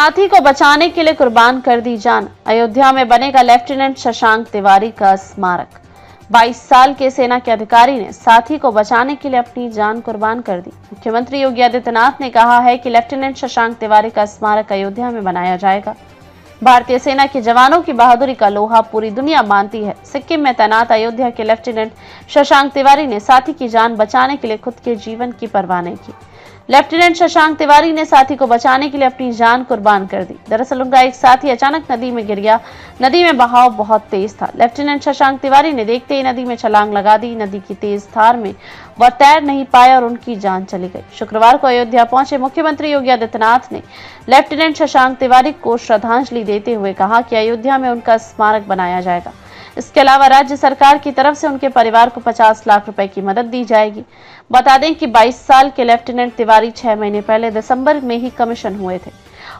साथी को बचाने के लिए कुर्बान कर दी जान। अयोध्या में बनेगा लेफ्टिनेंट शशांक तिवारी का स्मारक। 22 साल के सेना के अधिकारी ने साथी को बचाने के लिए अपनी जान कुर्बान कर दी। मुख्यमंत्री योगी आदित्यनाथ ने कहा है कि लेफ्टिनेंट शशांक तिवारी का स्मारक अयोध्या में बनाया जाएगा। भारतीय सेना के जवानों की बहादुरी का लोहा पूरी दुनिया मानती है। सिक्किम में तैनात अयोध्या के लेफ्टिनेंट शशांक तिवारी ने साथी की जान बचाने के लिए खुद के जीवन की परवाह नहीं की। लेफ्टिनेंट शशांक तिवारी ने साथी को बचाने के लिए अपनी जान कुर्बान कर दी। दरअसल उनका एक साथी अचानक नदी में गिर गया। नदी में बहाव बहुत तेज था। लेफ्टिनेंट शशांक तिवारी ने देखते ही नदी में छलांग लगा दी। नदी की तेज धार में वह तैर नहीं पाए और उनकी जान चली गई। शुक्रवार को अयोध्या पहुंचे मुख्यमंत्री योगी आदित्यनाथ ने लेफ्टिनेंट शशांक तिवारी को श्रद्धांजलि देते हुए कहा कि अयोध्या में उनका स्मारक बनाया जाएगा। इसके अलावा राज्य सरकार की तरफ से उनके परिवार को 50 लाख रुपए की मदद दी जाएगी। बता दें कि 22 साल के लेफ्टिनेंट तिवारी 6 महीने पहले दिसंबर में ही कमीशन हुए थे।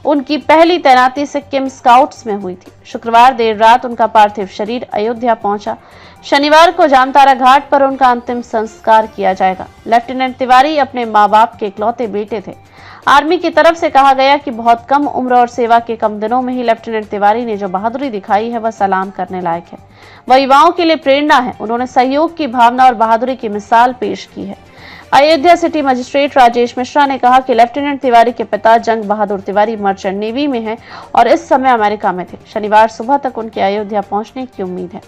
उनकी पहली तैनाती सिक्किम स्काउट्स में हुई थी। शुक्रवार देर रात उनका पार्थिव शरीर अयोध्या पहुंचा। शनिवार को जामतारा घाट पर उनका अंतिम संस्कार किया जाएगा। लेफ्टिनेंट तिवारी अपने माँ बाप के इकलौते बेटे थे। आर्मी की तरफ से कहा गया कि बहुत कम उम्र और सेवा के कम दिनों में ही लेफ्टिनेंट तिवारी ने जो बहादुरी दिखाई है वह सलाम करने लायक है। वह युवाओं के लिए प्रेरणा है। उन्होंने सहयोग की भावना और बहादुरी की मिसाल पेश की है। अयोध्या सिटी मजिस्ट्रेट राजेश मिश्रा ने कहा कि लेफ्टिनेंट तिवारी के पिता जंग बहादुर तिवारी मर्चेंट नेवी में हैं और इस समय अमेरिका में थे। शनिवार सुबह तक उनके अयोध्या पहुंचने की उम्मीद है।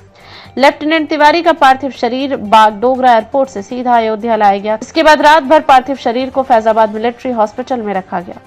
लेफ्टिनेंट तिवारी का पार्थिव शरीर बागडोगरा एयरपोर्ट से सीधा अयोध्या लाया गया। इसके बाद रात भर पार्थिव शरीर को फैजाबाद मिलिट्री हॉस्पिटल में रखा गया।